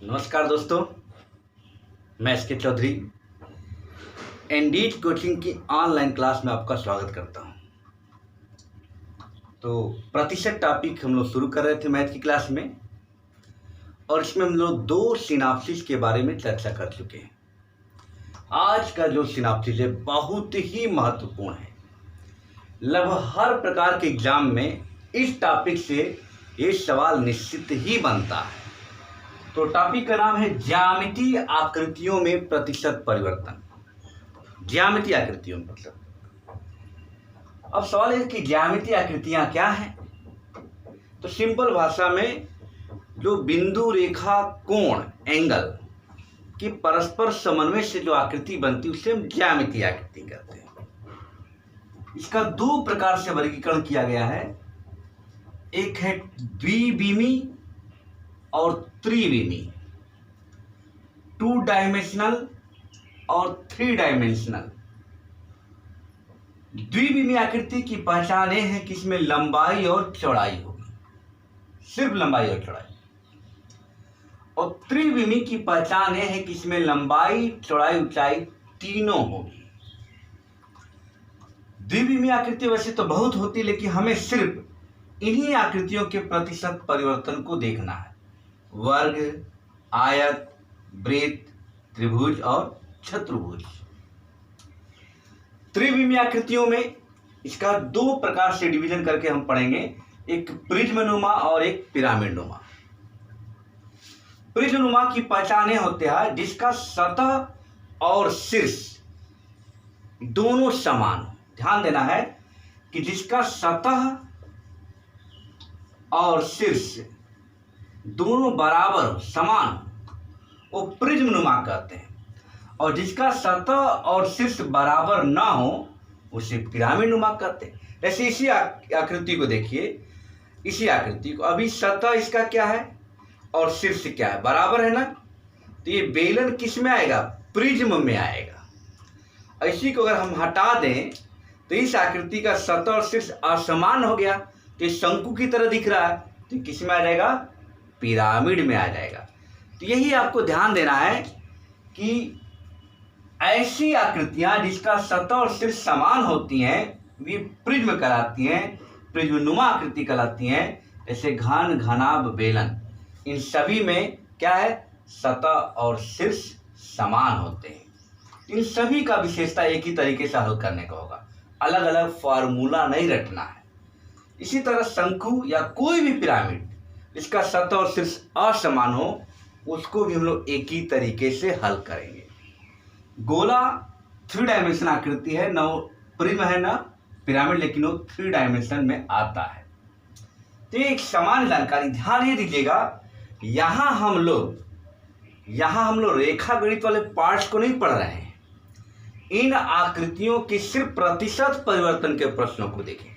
नमस्कार दोस्तों, मैं एसके चौधरी इंडीड कोचिंग की ऑनलाइन क्लास में आपका स्वागत करता हूं। तो प्रतिशत टॉपिक हम लोग शुरू कर रहे थे मैथ की क्लास में, और इसमें हम लोग दो सिनॉप्सिस के बारे में चर्चा कर चुके हैं। आज का जो सिनॉप्सिस है बहुत ही महत्वपूर्ण है। लगभग हर प्रकार के एग्जाम में इस टॉपिक से ये सवाल निश्चित ही बनता है। तो टॉपिक का नाम है ज्यामितीय आकृतियों में प्रतिशत परिवर्तन। ज्यामितीय आकृतियों में मतलब, अब सवाल है कि ज्यामितीय आकृतियां क्या हैं। तो सिंपल भाषा में जो बिंदु, रेखा, कोण, एंगल की परस्पर समन्वय से जो आकृति बनती है उसे हम ज्यामितीय आकृति कहते हैं। इसका दो प्रकार से वर्गीकरण किया गया है। एक है द्विविमी और त्रिविमी, 2 डायमेंशनल और 3 डायमेंशनल। द्विविमी आकृति की पहचान यह है कि इसमें लंबाई और चौड़ाई होगी, सिर्फ लंबाई और चौड़ाई। और त्रिविमी की पहचान यह है कि इसमें लंबाई, चौड़ाई, ऊंचाई तीनों होगी। द्विविमी आकृति वैसे तो बहुत होती, लेकिन हमें सिर्फ इन्हीं आकृतियों के प्रतिशत परिवर्तन को देखना है। वर्ग, आयत, वृत्त, त्रिभुज और चतुर्भुज। त्रिविमीय आकृतियों में इसका दो प्रकार से डिवीजन करके हम पढ़ेंगे, एक प्रिज्मनुमा और एक पिरामिडनुमा। प्रिज्मनुमा की पहचान यह होती है जिसका सतह और शीर्ष दोनों समान हो। ध्यान देना है कि जिसका सतह और शीर्ष दोनों बराबर समान वो प्रिज्मनुमा कहते हैं, और जिसका सतह और शीर्ष बराबर ना हो उसे पिरामिडनुमा कहते हैं। जैसे इसी आकृति को देखिए, इसी आकृति को, अभी सतह इसका क्या है और शीर्ष क्या है, बराबर है ना। तो ये बेलन किस में आएगा, प्रिज्म में आएगा। इसी को अगर हम हटा दें तो इस आकृति का सतह और शीर्ष असमान हो गया, तो ये शंकु की तरह दिख रहा है, तो किस में आ जाएगा, पिरामिड में आ जाएगा। तो यही आपको ध्यान देना है कि ऐसी आकृतियां जिसका सतह और शीर्ष समान होती हैं वे प्रिज्म कहलाती हैं, प्रिज्मनुमा आकृति कहलाती हैं। जैसे घन, घनाभ, बेलन, इन सभी में क्या है, सतह और शीर्ष समान होते हैं। इन सभी का विशेषता एक ही तरीके से हल करने का होगा, अलग अलग फार्मूला नहीं रटना है। इसी तरह शंकु या कोई भी पिरामिड इसका सतह और शीर्ष असमान हो उसको भी हम लोग एक ही तरीके से हल करेंगे। गोला 3 डायमेंशन आकृति है, न प्रिज्म है न पिरामिड, लेकिन वो 3 डायमेंशन में आता है। तो एक समान जानकारी, ध्यान ये दीजिएगा, यहाँ हम लोग रेखा गणित वाले पार्ट्स को नहीं पढ़ रहे हैं। इन आकृतियों के सिर्फ प्रतिशत परिवर्तन के प्रश्नों को देखें।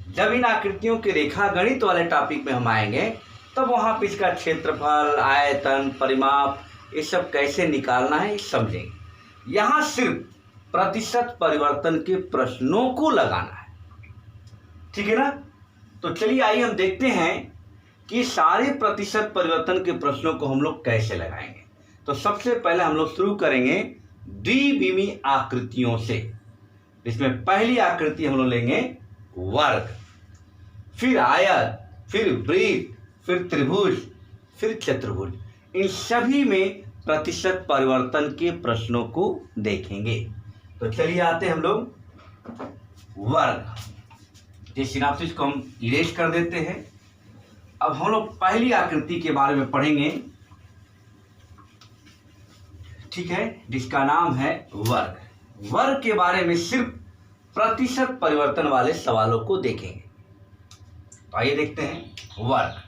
जब इन आकृतियों के रेखा गणित वाले टॉपिक में हम आएंगे तब वहां पर इसका क्षेत्रफल, आयतन, परिमाप, ये सब कैसे निकालना है समझेंगे। यहाँ सिर्फ प्रतिशत परिवर्तन के प्रश्नों को लगाना है, ठीक है ना। तो चलिए आइए हम देखते हैं कि सारे प्रतिशत परिवर्तन के प्रश्नों को हम लोग कैसे लगाएंगे। तो सबसे पहले हम लोग शुरू करेंगे द्विविमी आकृतियों से। इसमें पहली आकृति हम लोग लेंगे वर्ग, फिर आयत, फिर वृत्त, फिर त्रिभुज, फिर चतुर्भुज। इन सभी में प्रतिशत परिवर्तन के प्रश्नों को देखेंगे। तो चलिए आते हैं हम लोग वर्ग। इस सिनॉप्सिस को हम इरेज कर देते हैं। अब हम लोग पहली आकृति के बारे में पढ़ेंगे, ठीक है, जिसका नाम है वर्ग। वर्ग के बारे में सिर्फ प्रतिशत परिवर्तन वाले सवालों को देखेंगे। तो आइए देखते हैं वर्ग।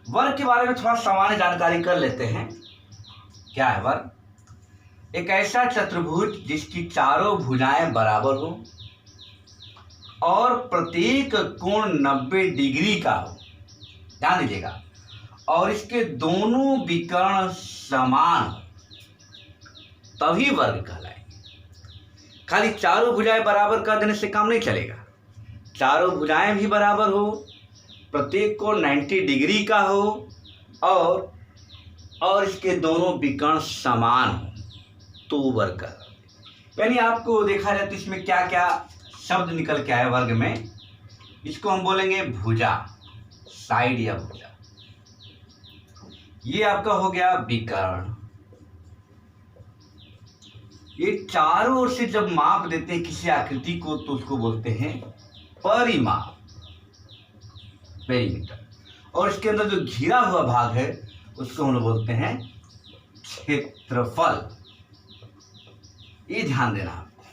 वर्ग के बारे में थोड़ा सामान्य जानकारी कर लेते हैं। क्या है वर्ग? एक ऐसा चतुर्भुज जिसकी चारों भुजाएं बराबर हो और प्रत्येक कोण 90 डिग्री का हो। ध्यान दीजिएगा, और इसके दोनों विकर्ण समान हो तभी वर्ग कहलाएगा। खाली चारों भुजाएं बराबर कर देने से काम नहीं चलेगा। चारों भुजाएं भी बराबर हो, प्रत्येक को 90 डिग्री का हो और इसके दोनों विकर्ण समान हो तो वर्ग कहलाते। यानी आपको देखा जाए तो इसमें क्या क्या शब्द निकल के आए वर्ग में। इसको हम बोलेंगे भुजा, साइड या भुजा। ये आपका हो गया विकर्ण। ये चारों ओर से जब माप देते हैं किसी आकृति को तो उसको बोलते हैं परिमाप, पेरीमीटर। और इसके अंदर जो घिरा हुआ भाग है उसको हम लोग बोलते हैं क्षेत्रफल। ये ध्यान देना आपको।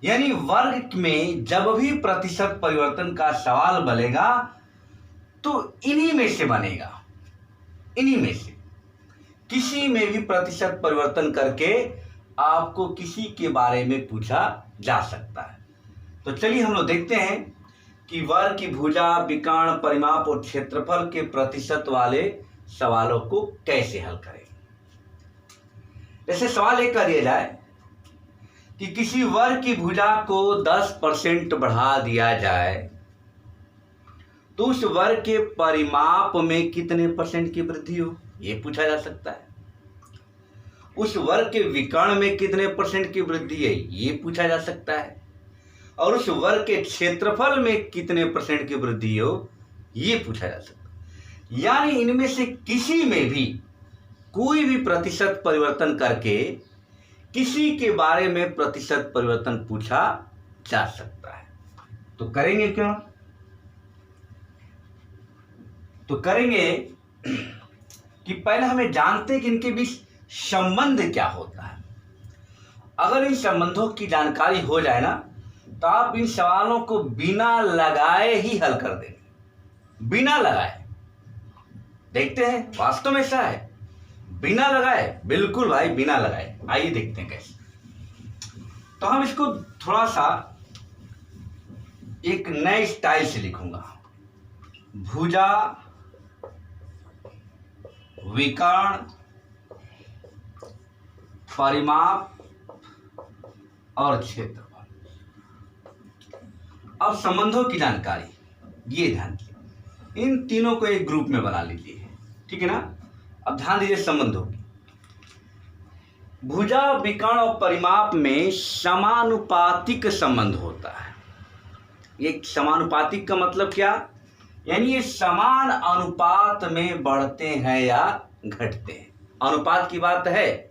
यानी वर्ग में जब भी प्रतिशत परिवर्तन का सवाल बनेगा तो इन्हीं में से बनेगा। इन्हीं में से किसी में भी प्रतिशत परिवर्तन करके आपको किसी के बारे में पूछा जा सकता है। तो चलिए हम लोग देखते हैं कि वर्ग की भुजा, विकर्ण, परिमाप और क्षेत्रफल के प्रतिशत वाले सवालों को कैसे हल करें। जैसे सवाल एक कर दिया जाए कि किसी वर्ग की भुजा को 10% बढ़ा दिया जाए तो उस वर्ग के परिमाप में कितने % की वृद्धि हो, यह पूछा जा सकता है। उस वर्ग के विकर्ण में कितने % की वृद्धि है, यह पूछा जा सकता है। और उस वर्ग के क्षेत्रफल में कितने % की वृद्धि हो, यह पूछा जा सकता है। यानी इनमें से किसी में भी कोई भी प्रतिशत परिवर्तन करके किसी के बारे में प्रतिशत परिवर्तन पूछा जा सकता है। तो करेंगे क्यों? तो करेंगे कि पहले हमें जानते हैं कि इनके बीच संबंध क्या होता है। अगर इन संबंधों की जानकारी हो जाए ना तो आप इन सवालों को बिना लगाए ही हल कर देंगे, बिना लगाए। देखते हैं वास्तव में ऐसा है, बिना लगाए, बिल्कुल भाई बिना लगाए। आइए देखते हैं कैसे। तो हम इसको थोड़ा सा एक नए स्टाइल से लिखूंगा। भुजा, विकर्ण, परिमाप और क्षेत्रफल। अब संबंधों की जानकारी, ये ध्यान दीजिए, इन तीनों को एक ग्रुप में बना लीजिए, ठीक है ना। अब ध्यान दीजिए संबंधों की। भुजा, विकर्ण और परिमाप में समानुपातिक संबंध होता है। ये समानुपातिक का मतलब क्या? यानी ये समान अनुपात में बढ़ते हैं या घटते हैं। अनुपात की बात है,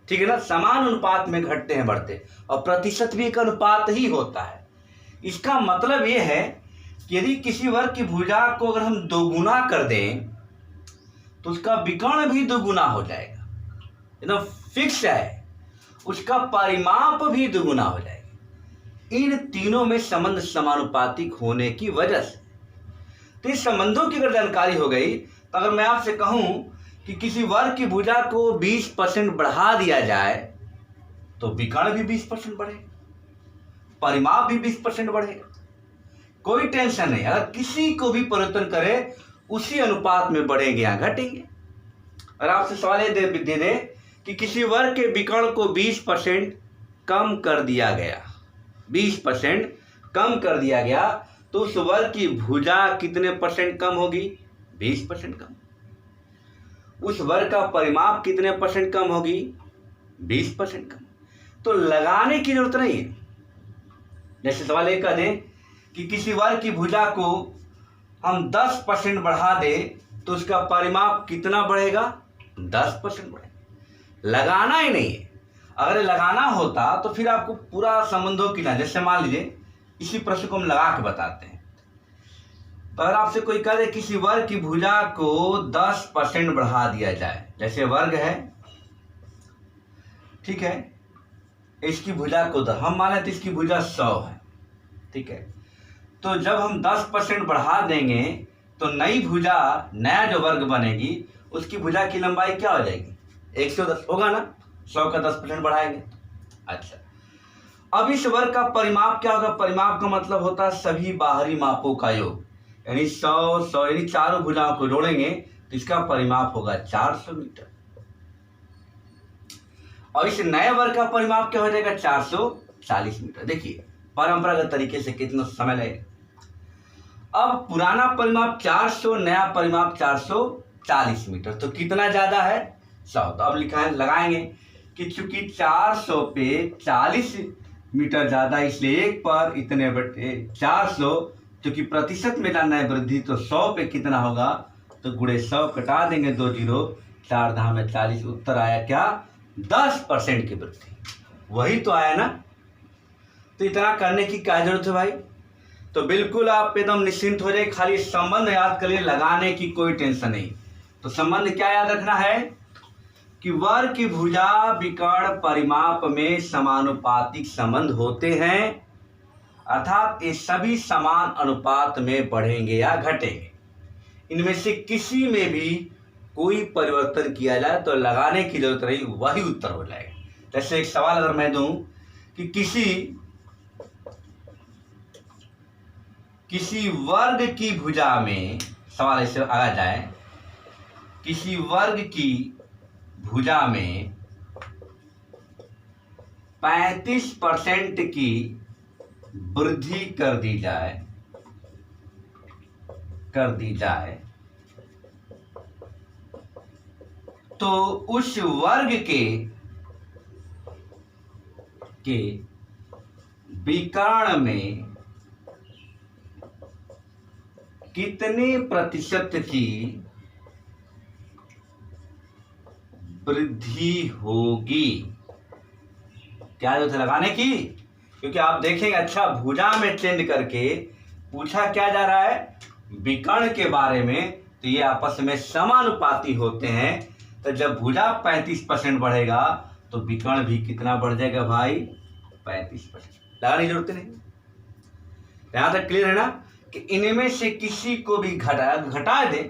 ठीक है ना। समान अनुपात में घटते हैं, बढ़ते, और प्रतिशत भी एक अनुपात ही होता है। इसका मतलब यह है कि यदि किसी वर्ग की भुजा को अगर हम दोगुना कर दें तो उसका विकर्ण भी दोगुना हो जाएगा, एकदम फिक्स है। उसका परिमाप भी दोगुना हो जाएगा। इन तीनों में संबंध समानुपातिक होने की वजह से। तो इस संबंधों की अगर जानकारी हो गई तो अगर मैं आपसे कहूं कि किसी वर्ग की भुजा को 20% बढ़ा दिया जाए तो विकर्ण भी 20% बढ़ेगा, परिमाप भी 20% बढ़ेगा। कोई टेंशन नहीं, अगर किसी को भी परिवर्तन करे उसी अनुपात में बढ़ेंगे या घटेंगे। और आपसे सवाल ये दे दे कि किसी वर्ग के विकर्ण को 20% कम कर दिया गया, 20% कम कर दिया गया तो उस वर्ग की भुजा कितने % कम होगी? 20% कम। उस वर्ग का परिमाप कितने % कम होगी? 20% कम। तो लगाने की जरूरत नहीं है। जैसे सवाल एक कर दें कि किसी वर्ग की भुजा को हम 10% बढ़ा दें तो उसका परिमाप कितना बढ़ेगा? 10% बढ़ेगा। लगाना ही नहीं है। अगर लगाना होता तो फिर आपको पूरा संबंधों की ना, जैसे मान लीजिए इसी प्रश्न को हम लगा के बताते हैं। तो अगर आपसे कोई कह दे किसी वर्ग की भुजा को 10% बढ़ा दिया जाए, जैसे वर्ग है, ठीक है, इसकी भुजा को हम माने तो इसकी भुजा 100 है, ठीक है। तो जब हम 10% बढ़ा देंगे तो नई भुजा, नया जो वर्ग बनेगी उसकी भुजा की लंबाई क्या हो जाएगी? 110 होगा ना। 100 का 10% बढ़ाएंगे। अच्छा, अब इस वर्ग का परिमाप क्या होगा? परिमाप का मतलब होता है सभी बाहरी मापों का योग, यानी 100 यानी चारों भुजाओं को जोड़ेंगे तो इसका परिमाप होगा 400 मीटर। और इस नए वर्ग का परिमाप क्या हो जाएगा? 440 मीटर। देखिए परंपरागत तरीके से कितना समय लगेगा। अब पुराना परिमाप 400, नया परिमाप 440 मीटर, तो कितना ज़्यादा है? 100। तो अब लिखा है, लगाएंगे कि चूंकि 400 पे 40 मीटर ज़्यादा, इसलिए 1 पर इतने बटे 400, क्योंकि प्रतिशत में जानना है वृद्धि, तो 100 पे कितना होगा? तो गुणे 100 कटा देंगे 2 जीरो, 4 दहा में 40, उत्तर आया क्या? 10% की वृद्धि। वही तो आया ना। तो इतना करने की क्या जरूरत है भाई? तो बिल्कुल आप एकदम निश्चिंत हो जाए, खाली संबंध याद करिए, लगाने की कोई टेंशन नहीं। तो संबंध क्या याद रखना है कि वर्ग की भुजा विकर्ण परिमाप में समानुपातिक संबंध होते हैं, अर्थात ये सभी समान अनुपात में बढ़ेंगे या घटेंगे। इनमें से किसी में भी कोई परिवर्तन किया जाए तो लगाने की जरूरत नहीं, वही उत्तर हो जाएगा। जैसे एक सवाल अगर मैं दूं कि किसी वर्ग की भुजा में, सवाल ऐसे आ जाए, किसी वर्ग की भुजा में 35% की वृद्धि कर दी जाए तो उस वर्ग के विकर्ण में कितने प्रतिशत की वृद्धि होगी? क्या जरूरत है लगाने की? क्योंकि आप देखेंगे, अच्छा भुजा में चेंज करके पूछा क्या जा रहा है? विकर्ण के बारे में। तो ये आपस में समानुपाती होते हैं, तो जब भुजा 35% बढ़ेगा तो विकर्ण भी कितना बढ़ जाएगा भाई? 35%। लगाने की जरूरत नहीं। यहां तक क्लियर है ना कि इनमें से किसी को भी घटा दे,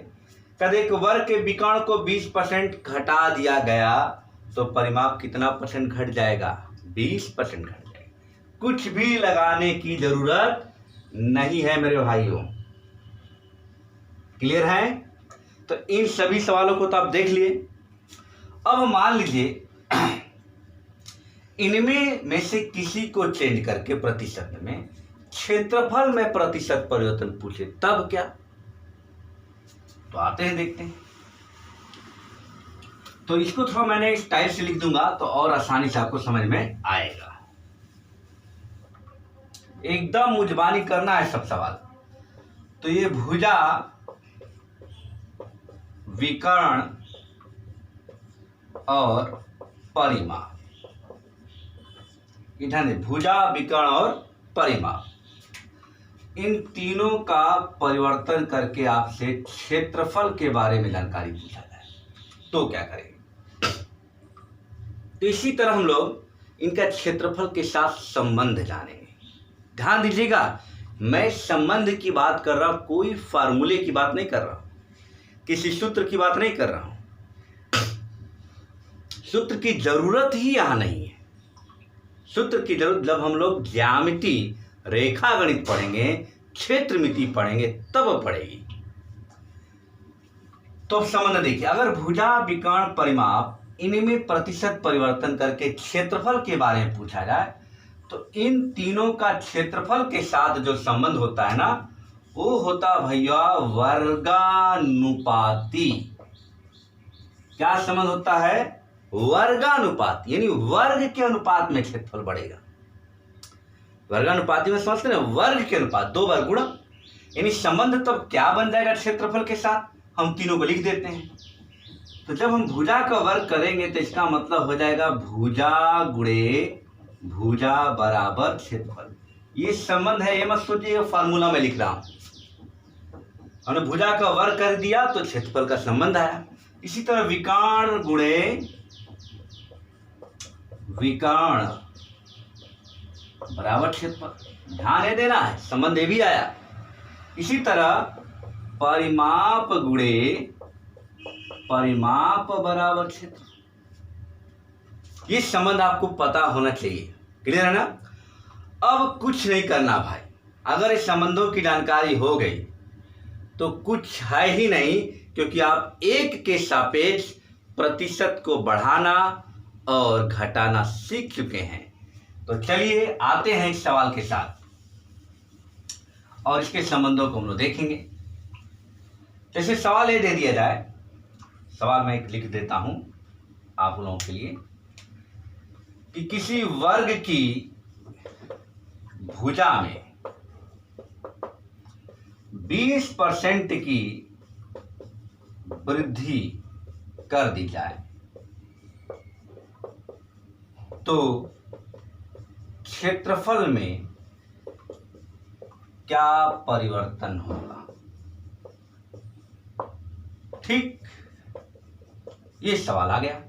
कभी एक वर्ग के विकर्ण को 20% घटा दिया गया तो परिमाप कितना परसेंट घट जाएगा? 20% घट जाएगा। कुछ भी लगाने की जरूरत नहीं है मेरे भाइयों। क्लियर है? तो इन सभी सवालों को तो आप देख लिए। अब मान लीजिए इनमें में से किसी को चेंज करके प्रतिशत में, क्षेत्रफल में प्रतिशत परिवर्तन पूछे, तब क्या? तो आते हैं, देखते हैं। तो इसको थोड़ा मैंने स्टाइल से लिख दूंगा तो और आसानी से आपको समझ में आएगा। एकदम मुजबानी करना है सब सवाल। तो ये भुजा विकर्ण और परिमाप, इधर भुजा विकर्ण और परिमाप, इन तीनों का परिवर्तन करके आपसे क्षेत्रफल के बारे में जानकारी पूछा जाए तो क्या करेंगे? तो इसी तरह हम लोग इनका क्षेत्रफल के साथ संबंध जानेंगे। ध्यान दीजिएगा, मैं संबंध की बात कर रहा हूं, कोई फार्मूले की बात नहीं कर रहा हूं, किसी सूत्र की बात नहीं कर रहा हूं। सूत्र की जरूरत ही यहां नहीं है। सूत्र की जरूरत जब हम लोग ज्यामिति, रेखा गणित पढ़ेंगे, क्षेत्रमिति पढ़ेंगे, तब पड़ेगी। तो संबंध देखिए, अगर भुजा विकर्ण परिमाप इनमें प्रतिशत परिवर्तन करके क्षेत्रफल के बारे में पूछा जाए तो इन तीनों का क्षेत्रफल के साथ जो संबंध होता है ना, वो होता भैया वर्गानुपाती। क्या संबंध होता है? वर्गानुपात, यानी वर्ग के अनुपात में क्षेत्रफल बढ़ेगा। वर्गानुपाती में समझते हैं, वर्ग के अनुपात, 2 वर्ग गुणा, यानी संबंध तब क्या बन जाएगा क्षेत्रफल के साथ? हम तीनों को लिख देते हैं। तो जब हम भुजा का वर्ग करेंगे तो इसका मतलब हो जाएगा भुजा गुणे भुजा बराबर क्षेत्रफल। ये संबंध है, ये मत सोचिए फार्मूला में लिख रहा हूं। हमने भुजा का वर्ग कर दिया तो क्षेत्रफल का संबंध आया। इसी तरह विकर्ण गुणे विकर्ण बराबर क्षेत्रफल, ध्यान है देना है, संबंध ये भी आया। इसी तरह परिमाप गुणे परिमाप बराबर क्षेत्र, ये संबंध आपको पता होना चाहिए। क्लियर है ना? अब कुछ नहीं करना भाई, अगर इस संबंधों की जानकारी हो गई तो कुछ है ही नहीं, क्योंकि आप एक के सापेक्ष प्रतिशत को बढ़ाना और घटाना सीख चुके हैं। तो चलिए आते हैं इस सवाल के साथ। और इसके संबंधों को हम लोग देखेंगे। जैसे सवाल ये दे दिया जाए, सवाल मैं एक लिख देता हूं आप लोगों के लिए कि किसी वर्ग की भुजा में 20% की वृद्धि कर दी जाए तो क्षेत्रफल में क्या परिवर्तन होगा। ठीक, ये सवाल आ गया।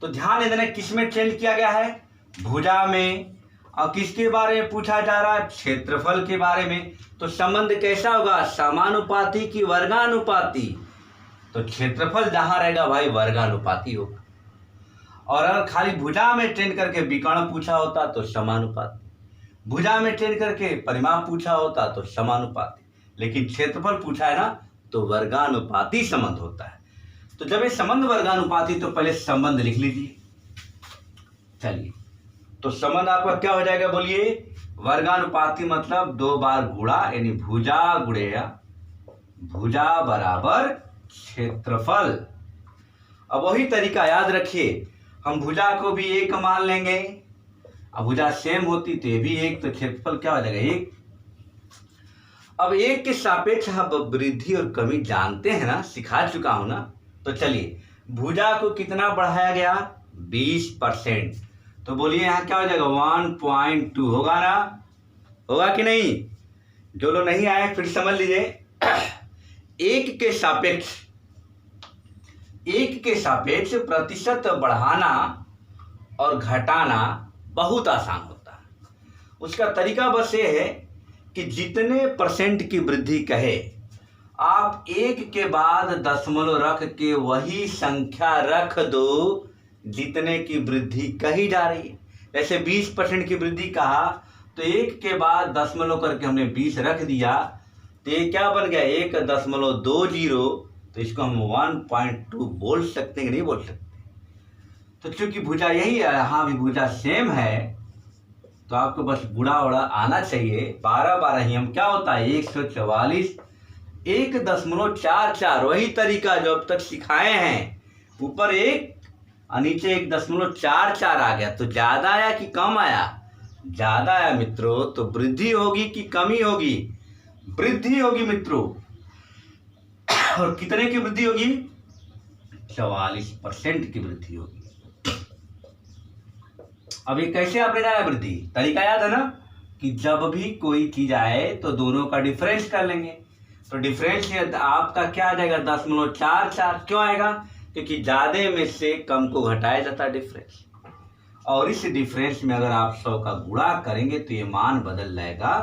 तो ध्यान देना किस में चेंज किया गया है, भुजा में, और किसके बारे में पूछा जा रहा है, क्षेत्रफल के बारे में। तो संबंध कैसा होगा, समानुपाती की वर्गानुपाती। तो क्षेत्रफल जहां रहेगा भाई वर्गानुपाती होगा। और अगर खाली भुजा में चेंज करके विकर्ण पूछा होता तो समानुपाती, भुजा में चेंज करके परिमाप पूछा होता तो समानुपाती, लेकिन क्षेत्रफल पूछा है ना तो वर्गानुपाती संबंध होता है। तो जब ये संबंध वर्गानुपाती तो पहले संबंध लिख लीजिए। चलिए, तो संबंध आपका क्या हो जाएगा बोलिए, वर्गानुपाती मतलब 2 बार गुणा, यानी भुजा गुणेया भुजा बराबर क्षेत्रफल। अब वही तरीका याद रखिए, हम भुजा को भी 1 मान लेंगे, अब भुजा सेम होती तो ये भी 1, तो क्षेत्रफल क्या हो जाएगा 1। अब 1 के सापेक्ष हम वृद्धि और कमी जानते हैं ना, सिखा चुका हूं ना। तो चलिए, भुजा को कितना बढ़ाया गया, 20%। तो बोलिए यहाँ क्या हो जाएगा 1.2 होगा ना, होगा कि नहीं। जो लोग नहीं आए फिर समझ लीजिए, 1 के सापेक्ष प्रतिशत बढ़ाना और घटाना बहुत आसान होता है। उसका तरीका बस ये है कि जितने % की वृद्धि कहे, आप 1 के बाद दशमलव रख के वही संख्या रख दो जितने की वृद्धि कही जा रही है। जैसे 20% की वृद्धि कहा तो 1 के बाद दशमलव करके हमने 20 रख दिया, तो ये क्या बन गया 1.20। तो इसको हम 1.2 बोल सकते हैं कि नहीं बोल सकते। तो चूंकि भुजा यही है, यहाँ भी भुजा सेम है, तो आपको बस गुणा वड़ा आना चाहिए। 12 ही हम क्या होता है 144, 1.44, वही तरीका जो अब तक सिखाए हैं। ऊपर 1 और नीचे 1.44 आ गया, तो ज्यादा आया कि कम आया, ज्यादा आया मित्रों। तो वृद्धि होगी कि कमी होगी, वृद्धि होगी मित्रों। और कितने की वृद्धि होगी, 44% की वृद्धि होगी। अब ये कैसे आपने जाना वृद्धि, तरीका याद है ना कि जब भी कोई चीज आए तो दोनों का डिफरेंस कर लेंगे। तो डिफरेंस आपका क्या आ जाएगा 0.44। क्यों आएगा, क्योंकि ज्यादा में से कम को घटाया जाता है डिफरेंस, और इस डिफरेंस में अगर आप 100 का गुणा करेंगे तो ये मान बदल जाएगा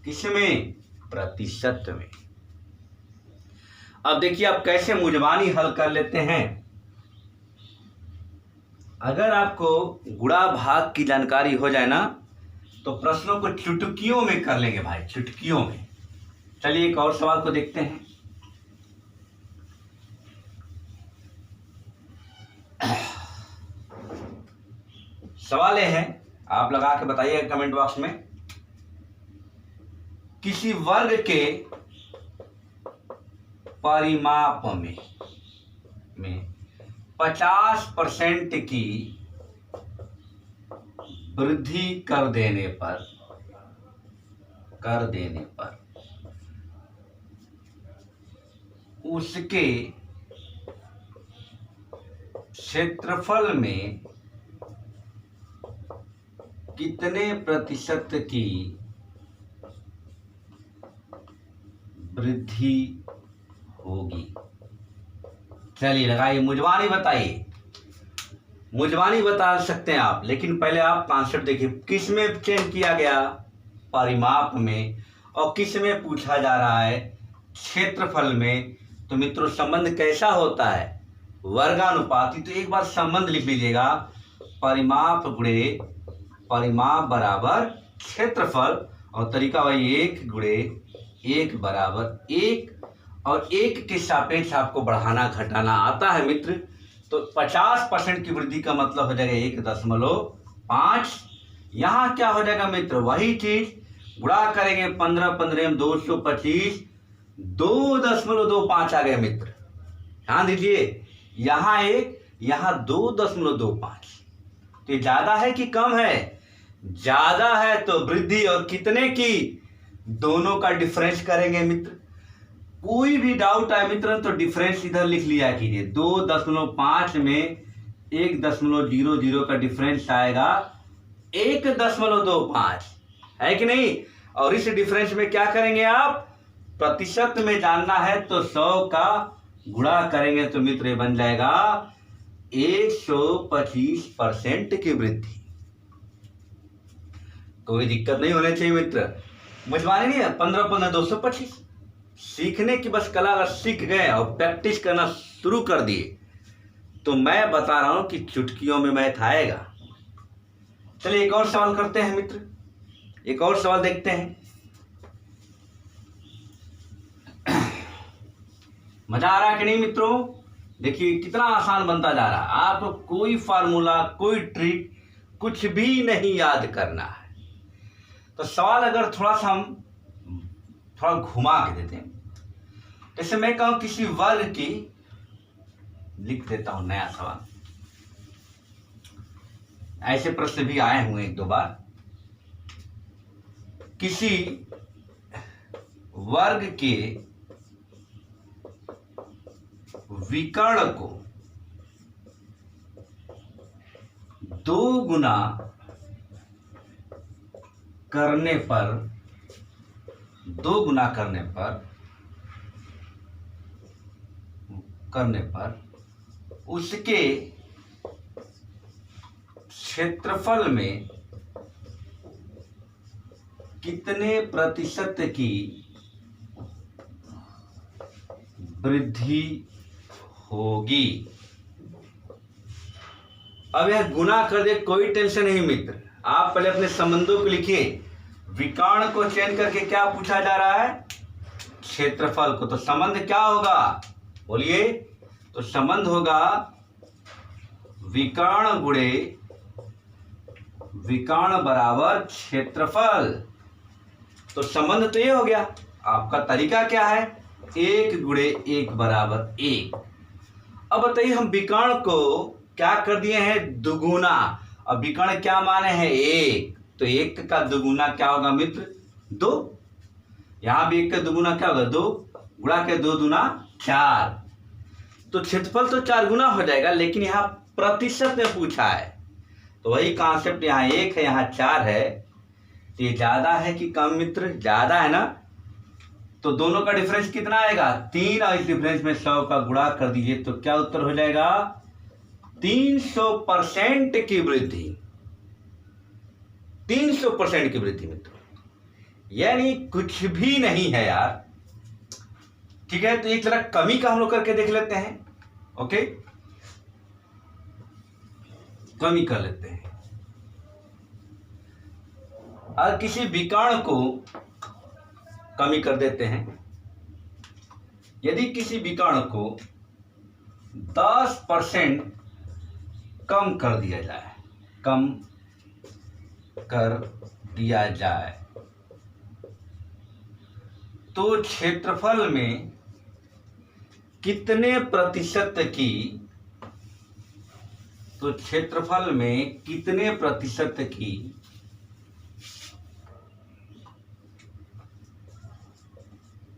किसमें, प्रतिशत में। अब देखिए आप कैसे मुजबानी हल कर लेते हैं। अगर आपको गुणा भाग की जानकारी हो जाए ना तो प्रश्नों को चुटकियों में कर लेंगे भाई, चुटकियों में। चलिए एक और सवाल को देखते हैं। सवाल यह है, आप लगा के बताइएगा कमेंट बॉक्स में। किसी वर्ग के परिमाप में 50% की वृद्धि कर देने पर उसके क्षेत्रफल में कितने प्रतिशत की वृद्धि होगी। चलिए लगाइए, मुजबानी बताइए, मुजबानी बता सकते हैं आप, लेकिन पहले आप कॉन्सेप्ट देखिए। किस में चेंज किया गया, परिमाप में, और किस में पूछा जा रहा है, क्षेत्रफल में। तो मित्रों संबंध कैसा होता है, वर्गानुपाती। तो एक बार संबंध लिख लीजिएगा, परिमाप गुणे परिमाप बराबर क्षेत्रफल, और तरीका वही 1 गुणे 1 बराबर 1, और 1 के सापेक्ष आपको बढ़ाना घटाना आता है मित्र। तो 50% की वृद्धि का मतलब हो जाएगा 1.5। यहाँ क्या हो जाएगा मित्र, वही चीज गुणा करेंगे 15 15 225, 2.25 आ गए मित्र। ध्यान दीजिए, यहाँ 1, यहाँ 2.25। तो ये ज्यादा है कि कम है? ज्यादा है तो वृद्धि, और कितने की? दोनों का डिफरेंस करेंगे मित्र। कोई भी डाउट आए मित्र तो डिफरेंस इधर लिख लिया कीजिए। 2.5 में 1.00 का डिफरेंस आएगा 1.25, है कि नहीं? और इस डिफरेंस में क्या करेंगे आप? प्रतिशत में जानना है तो 100 का गुणा करेंगे तो मित्र ये बन जाएगा 125% की वृद्धि। कोई दिक्कत नहीं होनी चाहिए मित्र। मुझवाने नहीं है 15 15 225। सीखने की बस कला अगर सीख गए और प्रैक्टिस करना शुरू कर दिए तो मैं बता रहा हूं कि चुटकियों में मैथ आएगा। चलिए एक और सवाल करते हैं मित्र, एक और सवाल देखते हैं। मजा आ रहा है कि नहीं मित्रों? देखिए कितना आसान बनता जा रहा है। आपको कोई फार्मूला, कोई ट्रिक, कुछ भी नहीं याद करना है। तो सवाल अगर थोड़ा सा हम थोड़ा घुमा के देते हैं, जैसे मैं कहूं किसी वर्ग की, लिख देता हूं नया सवाल। ऐसे प्रश्न भी आए हुए एक दो बार। किसी वर्ग के विकर्ण को 2 गुना करने पर उसके क्षेत्रफल में कितने प्रतिशत की वृद्धि होगी? अब यह गुना कर दे, कोई टेंशन नहीं मित्र। आप पहले अपने संबंधों को लिखिए। विकर्ण को चयन करके क्या पूछा जा रहा है? क्षेत्रफल को। तो संबंध क्या होगा? बोलिए। तो संबंध होगा विकर्ण गुणे विकर्ण बराबर क्षेत्रफल। तो संबंध तो ये हो गया। आपका तरीका क्या है? 1 गुणे 1 बराबर 1। अब बताइए, हम विकर्ण को क्या कर दिए हैं? दुगुना। अब विकर्ण क्या माने हैं? 1। तो 1 का दुगुना क्या होगा मित्र? 2। यहां भी 1 का दुगुना क्या होगा? 2। गुणा के 2 दूना 4। तो क्षेत्रफल तो 4 गुना हो जाएगा, लेकिन यहाँ प्रतिशत में पूछा है। तो वही कॉन्सेप्ट, यहाँ 1 है, यहाँ 4 है। तो ये ज्यादा है कि कम मित्र? ज्यादा है ना। तो दोनों का डिफरेंस कितना आएगा? 3, और इस डिफरेंस में 100 का गुणा कर दीजिए तो क्या उत्तर हो जाएगा? 300% की वृद्धि। 300% की वृद्धि मित्रों, यानी कुछ भी नहीं है यार। ठीक है, तो एक जरा कमी का हम लोग करके देख लेते हैं। ओके, कमी कर लेते हैं। और किसी विकर्ण को कमी कर देते हैं। यदि किसी विकर्ण को 10% कम कर दिया जाए, तो क्षेत्रफल में कितने प्रतिशत की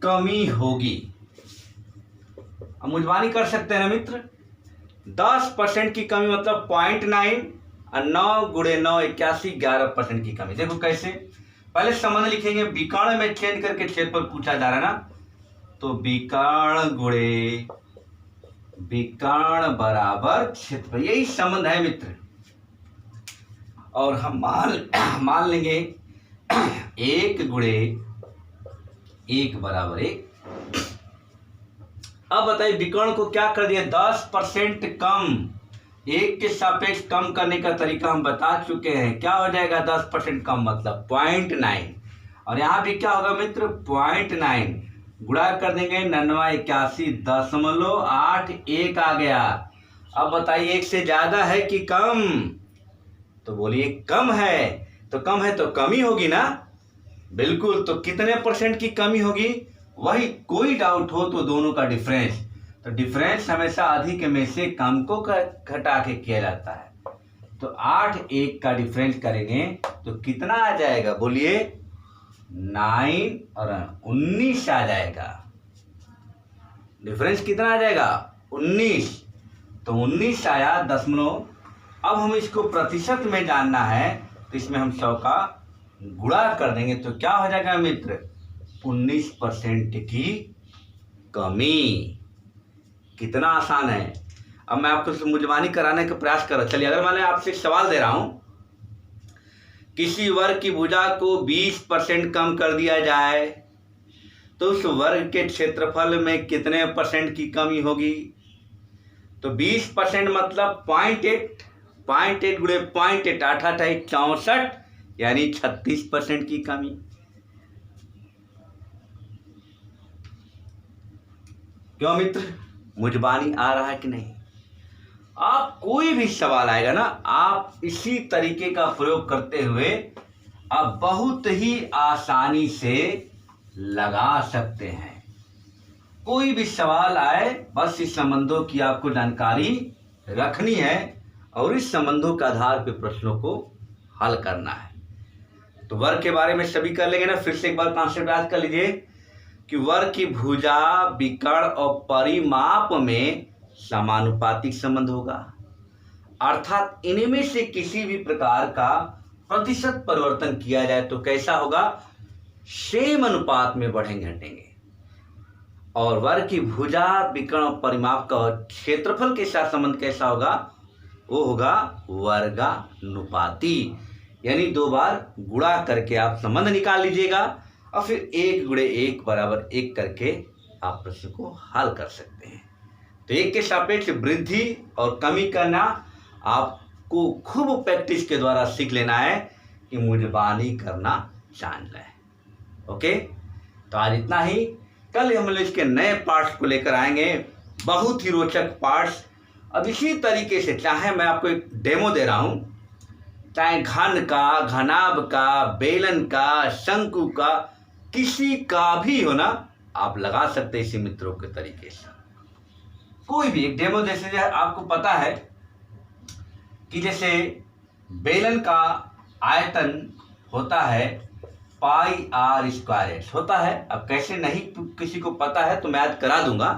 कमी होगी? हम मुझबानी कर सकते हैं ना मित्र। 10% की कमी मतलब 0.9, और 9 गुणे 9 81, 11% की कमी। देखो कैसे, पहले संबंध लिखेंगे। विकर्ण में चेंज करके क्षेत्रफल पूछा जा रहा है ना, तो विकर्ण गुणे विकर्ण बराबर क्षेत्रफल, यही संबंध है मित्र। और हम मान लेंगे 1 गुणे 1 बराबर 1। अब बताइए, विकर्ण को क्या कर दिया? 10% कम। 1 के सापेक्ष कम करने का तरीका हम बता चुके हैं। क्या हो जाएगा 10% कम? मतलब 0.9। और यहाँ भी क्या होगा मित्र? 0.9 गुणा कर देंगे 99 81.81 आ गया। अब बताइए, 1 से ज्यादा है कि कम? तो बोलिए कम है। तो कम है तो कमी होगी ना। बिल्कुल। तो कितने परसेंट की कमी होगी, वही कोई डाउट हो तो दोनों का डिफरेंस। तो डिफरेंस हमेशा अधिक में से कम को घटा के किया जाता है। तो 8 1 का डिफरेंस करेंगे तो कितना आ जाएगा, बोलिए 9 और 19 आ जाएगा। डिफरेंस कितना आ जाएगा, 19। तो 19 आया दशमलव। अब हम इसको प्रतिशत में जानना है तो इसमें हम 100 का गुणा कर देंगे तो क्या हो जाएगा मित्र, 19% की कमी। कितना आसान है। अब मैं आपको मुंजबानी कराने का प्रयास कर रहा। चलिए, अगर मैंने आपसे सवाल दे रहा हूं, किसी वर्ग की भुजा को 20% कम कर दिया जाए तो उस वर्ग के क्षेत्रफल में कितने परसेंट की कमी होगी। तो 20% मतलब 0.8 गुणे 0.8 8 8 64, यानी 36% की कमी। क्यों मित्र, मुझबानी आ रहा है कि नहीं। आप कोई भी सवाल आएगा ना, आप इसी तरीके का प्रयोग करते हुए आप बहुत ही आसानी से लगा सकते हैं। कोई भी सवाल आए, बस इस संबंधों की आपको जानकारी रखनी है और इस संबंधों के आधार पर प्रश्नों को हल करना है। तो वर्ग के बारे में सभी कर लेंगे ना। फिर से एक बार कॉन्सेप्ट याद कर लीजिए कि वर्ग की भुजा, विकर्ण और परिमाप में समानुपातिक संबंध होगा, अर्थात इनमें से किसी भी प्रकार का प्रतिशत परिवर्तन किया जाए तो कैसा होगा, सेम अनुपात में बढ़ेंगे घटेंगे। और वर्ग की भुजा, विकर्ण और परिमाप का क्षेत्रफल के साथ संबंध कैसा होगा, वो होगा वर्गानुपाती, यानी 2 बार गुणा करके आप संबंध निकाल लीजिएगा और फिर 1 गुणे 1 बराबर 1 करके आप प्रश्न को हल कर सकते हैं। तो 1 के सापेक्ष वृद्धि और कमी करना आपको खूब प्रैक्टिस के द्वारा सीख लेना है कि मुंजबानी करना जान लें। ओके, तो आज इतना ही। कल हम लोग इसके नए पार्ट्स को लेकर आएंगे, बहुत ही रोचक पार्ट्स। अब इसी तरीके से, चाहे मैं आपको एक डेमो दे रहा हूं, चाहे घन का, घनाभ का, बेलन का, शंकु का, किसी का भी हो ना, आप लगा सकते हैं इसी मित्रों के तरीके से। कोई भी एक डेमो, जैसे आपको पता है कि जैसे बेलन का आयतन होता है πr² होता है। अब कैसे नहीं किसी को पता है तो मैं याद करा दूंगा।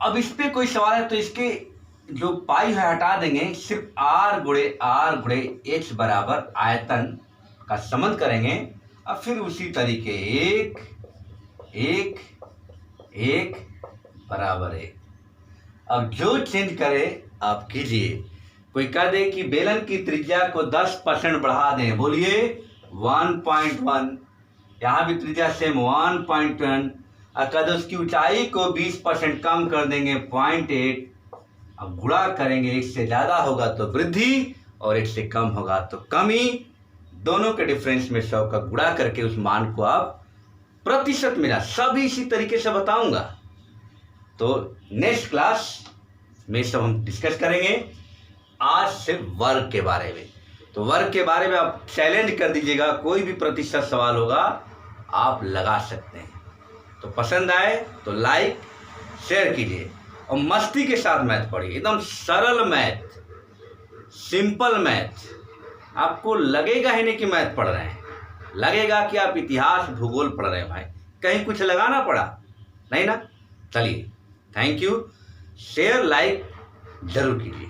अब इस पे कोई सवाल है तो इसके जो पाई है हटा देंगे, सिर्फ r गुणे x बराबर आयतन का संबंध करेंगे और फिर उसी तरीके 1 1 1 बराबर 1। अब जो चेंज करे आप कीजिए। कोई कह दे कि बेलन की त्रिज्या को 10% बढ़ा दें, बोलिए 1.1। यहाँ भी त्रिज्या सेम 1.1। अगर उसकी ऊंचाई को 20% कम कर देंगे 0.8। अब गुणा करेंगे, 1 से ज़्यादा होगा तो वृद्धि और 1 से कम होगा तो कमी। दोनों के डिफरेंस में 100 का गुणा करके उस मान को आप प्रतिशत मिला, सभी इसी तरीके से बताऊंगा। तो नेक्स्ट क्लास में सब हम डिस्कस करेंगे आज से वर्ग के बारे में। तो वर्ग के बारे में आप चैलेंज कर दीजिएगा, कोई भी प्रतिशत सवाल होगा आप लगा सकते हैं। तो पसंद आए तो लाइक शेयर कीजिए और मस्ती के साथ मैथ पढ़िए, एकदम सरल मैथ, सिंपल मैथ। आपको लगेगा ही नहीं कि मैथ पढ़ रहे हैं, लगेगा कि आप इतिहास भूगोल पढ़ रहे हैं। भाई कहीं कुछ लगाना पड़ा नहीं ना। चलिए, थैंक यू। शेयर लाइक जरूर कीजिए।